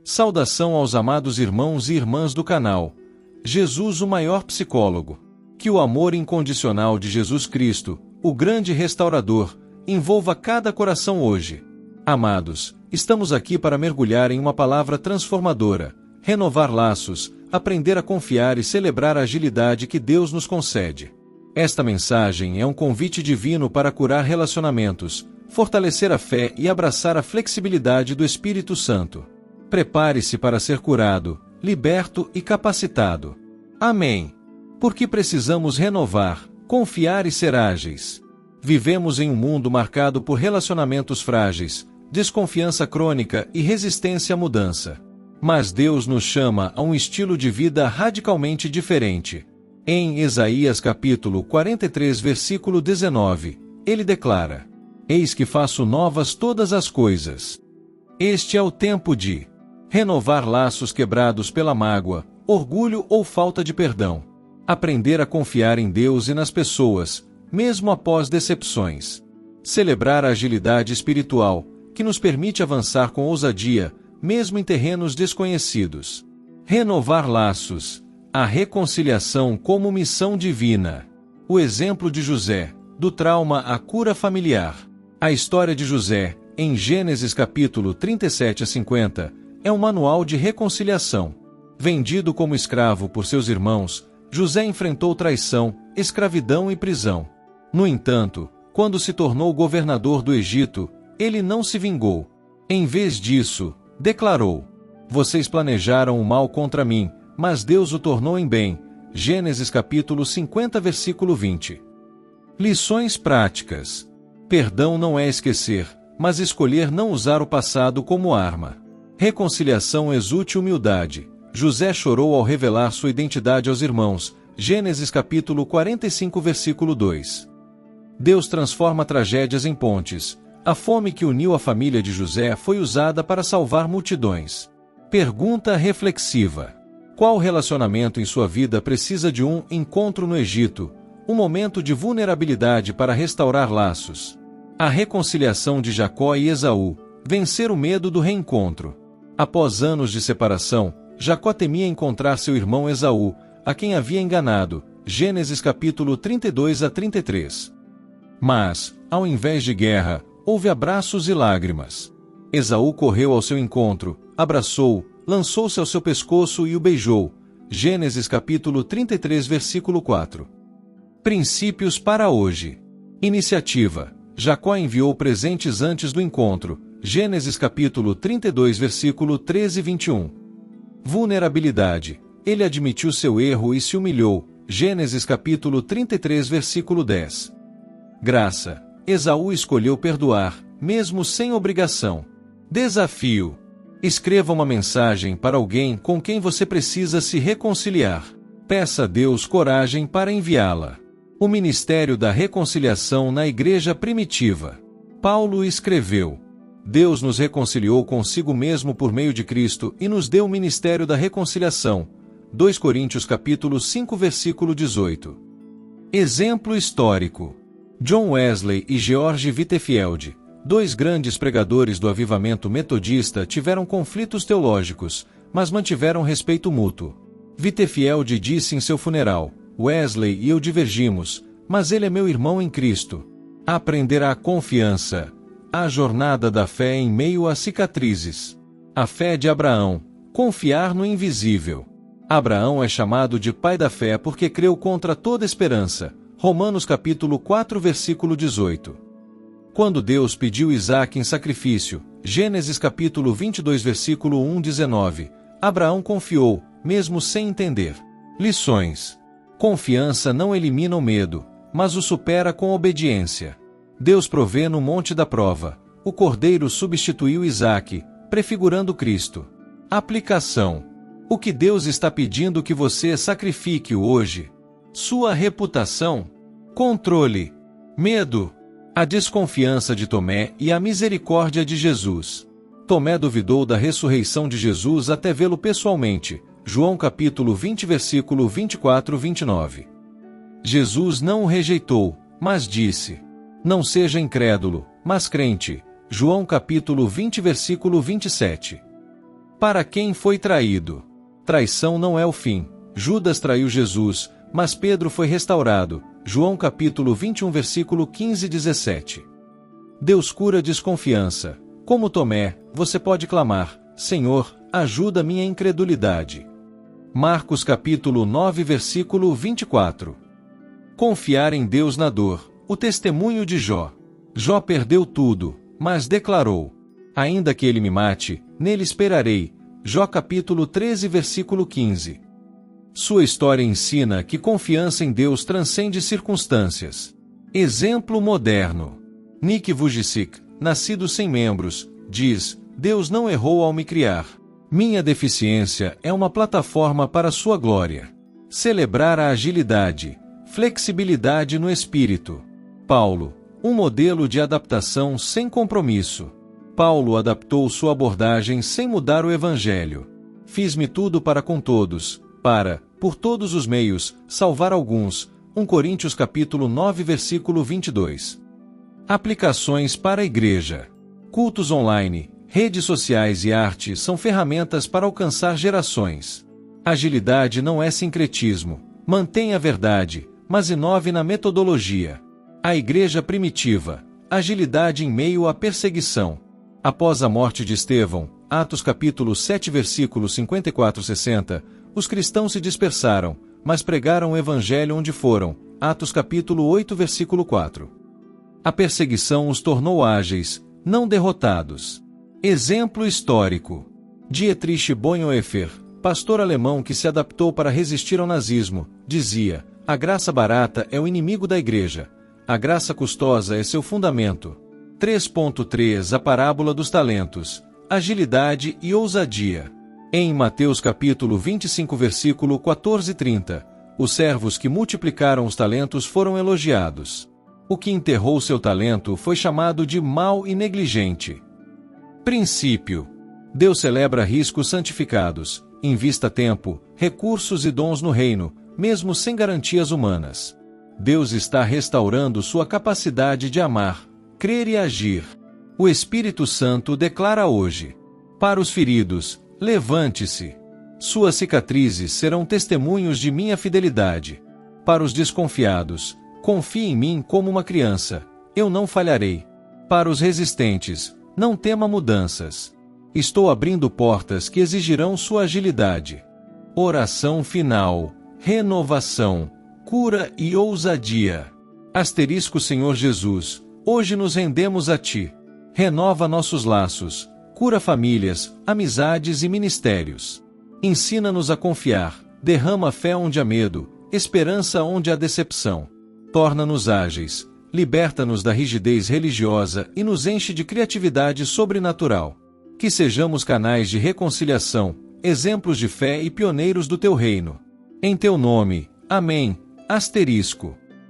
Saudação aos amados irmãos e irmãs do canal. Jesus, o maior psicólogo. Que o amor incondicional de Jesus Cristo, o grande restaurador, envolva cada coração hoje. Amados, estamos aqui para mergulhar em uma palavra transformadora, renovar laços, aprender a confiar e celebrar a agilidade que Deus nos concede. Esta mensagem é um convite divino para curar relacionamentos, fortalecer a fé e abraçar a flexibilidade do Espírito Santo. Prepare-se para ser curado, liberto e capacitado. Amém. Porque precisamos renovar, confiar e ser ágeis. Vivemos em um mundo marcado por relacionamentos frágeis, desconfiança crônica e resistência à mudança. Mas Deus nos chama a um estilo de vida radicalmente diferente. Em Isaías capítulo 43, versículo 19, ele declara: Eis que faço novas todas as coisas. Este é o tempo de renovar laços quebrados pela mágoa, orgulho ou falta de perdão. Aprender a confiar em Deus e nas pessoas, mesmo após decepções. Celebrar a agilidade espiritual, que nos permite avançar com ousadia, mesmo em terrenos desconhecidos. Renovar laços. A reconciliação como missão divina. O exemplo de José, do trauma à cura familiar. A história de José, em Gênesis capítulo 37 a 50, é um manual de reconciliação. Vendido como escravo por seus irmãos, José enfrentou traição, escravidão e prisão. No entanto, quando se tornou governador do Egito, ele não se vingou. Em vez disso, declarou: Vocês planejaram o mal contra mim, mas Deus o tornou em bem. Gênesis capítulo 50, versículo 20. Lições práticas. Perdão não é esquecer, mas escolher não usar o passado como arma. Reconciliação exulte humildade. José chorou ao revelar sua identidade aos irmãos. Gênesis capítulo 45, versículo 2. Deus transforma tragédias em pontes. A fome que uniu a família de José foi usada para salvar multidões. Pergunta reflexiva. Qual relacionamento em sua vida precisa de um encontro no Egito, um momento de vulnerabilidade para restaurar laços? A reconciliação de Jacó e Esaú, vencer o medo do reencontro. Após anos de separação, Jacó temia encontrar seu irmão Esaú, a quem havia enganado. Gênesis capítulo 32 a 33. Mas, ao invés de guerra, houve abraços e lágrimas. Esaú correu ao seu encontro, abraçou-o, lançou-se ao seu pescoço e o beijou. Gênesis capítulo 33, versículo 4. Princípios para hoje. Iniciativa. Jacó enviou presentes antes do encontro. Gênesis capítulo 32, versículo 13 e 21. Vulnerabilidade. Ele admitiu seu erro e se humilhou. Gênesis capítulo 33, versículo 10. Graça. Esaú escolheu perdoar, mesmo sem obrigação. Desafio. Escreva uma mensagem para alguém com quem você precisa se reconciliar. Peça a Deus coragem para enviá-la. O Ministério da Reconciliação na Igreja Primitiva. Paulo escreveu: Deus nos reconciliou consigo mesmo por meio de Cristo e nos deu o Ministério da Reconciliação. 2 Coríntios capítulo 5, versículo 18. Exemplo histórico. John Wesley e George Whitefield, dois grandes pregadores do avivamento metodista, tiveram conflitos teológicos, mas mantiveram respeito mútuo. Whitefield disse em seu funeral: Wesley e eu divergimos, mas ele é meu irmão em Cristo. Aprenderá a confiança. A jornada da fé em meio a cicatrizes. A fé de Abraão. Confiar no invisível. Abraão é chamado de pai da fé porque creu contra toda esperança. Romanos capítulo 4, versículo 18. Quando Deus pediu Isaque em sacrifício, Gênesis capítulo 22, versículo 1-19, Abraão confiou, mesmo sem entender. Lições. Confiança não elimina o medo, mas o supera com obediência. Deus provê no monte da prova. O cordeiro substituiu Isaque, prefigurando Cristo. Aplicação. O que Deus está pedindo que você sacrifique hoje? Sua reputação? Controle. Medo. A desconfiança de Tomé e a misericórdia de Jesus. Tomé duvidou da ressurreição de Jesus até vê-lo pessoalmente. João capítulo 20, versículo 24-29. Jesus não o rejeitou, mas disse: Não seja incrédulo, mas crente. João capítulo 20, versículo 27. Para quem foi traído? Traição não é o fim. Judas traiu Jesus, mas Pedro foi restaurado. João capítulo 21 versículo 15 e 17. Deus cura desconfiança. Como Tomé, você pode clamar: Senhor, ajuda minha incredulidade. Marcos capítulo 9 versículo 24. Confiar em Deus na dor. O testemunho de Jó. Jó perdeu tudo, mas declarou: ainda que ele me mate, nele esperarei. Jó capítulo 13 versículo 15. Sua história ensina que confiança em Deus transcende circunstâncias. Exemplo moderno. Nick Vujicic, nascido sem membros, diz: Deus não errou ao me criar. Minha deficiência é uma plataforma para sua glória. Celebrar a agilidade, flexibilidade no espírito. Paulo, um modelo de adaptação sem compromisso. Paulo adaptou sua abordagem sem mudar o evangelho. Fiz-me tudo para com todos, para, por todos os meios, salvar alguns. 1 Coríntios capítulo 9 versículo 22. Aplicações para a igreja. Cultos online, redes sociais e arte são ferramentas para alcançar gerações. Agilidade não é sincretismo. Mantenha a verdade, mas inove na metodologia. A igreja primitiva. Agilidade em meio à perseguição. Após a morte de Estevão, Atos capítulo 7 versículos 54-60, os cristãos se dispersaram, mas pregaram o evangelho onde foram. Atos capítulo 8 versículo 4. A perseguição os tornou ágeis, não derrotados. Exemplo histórico. Dietrich Bonhoeffer, pastor alemão que se adaptou para resistir ao nazismo, dizia: a graça barata é o inimigo da igreja. A graça custosa é seu fundamento. 3.3 A parábola dos talentos. Agilidade e ousadia. Em Mateus capítulo 25 versículo 14 e 30, os servos que multiplicaram os talentos foram elogiados. O que enterrou seu talento foi chamado de mau e negligente. Princípio. Deus celebra riscos santificados. Invista tempo, recursos e dons no reino, mesmo sem garantias humanas. Deus está restaurando sua capacidade de amar, crer e agir. O Espírito Santo declara hoje: para os feridos, levante-se. Suas cicatrizes serão testemunhos de minha fidelidade. Para os desconfiados, confie em mim como uma criança, eu não falharei. Para os resistentes, não tema mudanças. Estou abrindo portas que exigirão sua agilidade. Oração final, renovação, cura e ousadia. Senhor Jesus, hoje nos rendemos a Ti. Renova nossos laços, cura famílias, amizades e ministérios. Ensina-nos a confiar, derrama fé onde há medo, esperança onde há decepção. Torna-nos ágeis, liberta-nos da rigidez religiosa e nos enche de criatividade sobrenatural. Que sejamos canais de reconciliação, exemplos de fé e pioneiros do Teu reino. Em Teu nome, amém.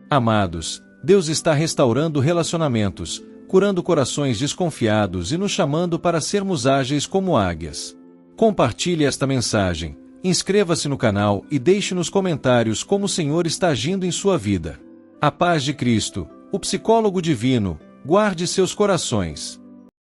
Amados, Deus está restaurando relacionamentos, curando corações desconfiados e nos chamando para sermos ágeis como águias. Compartilhe esta mensagem, inscreva-se no canal e deixe nos comentários como o Senhor está agindo em sua vida. A paz de Cristo, o psicólogo divino, guarde seus corações.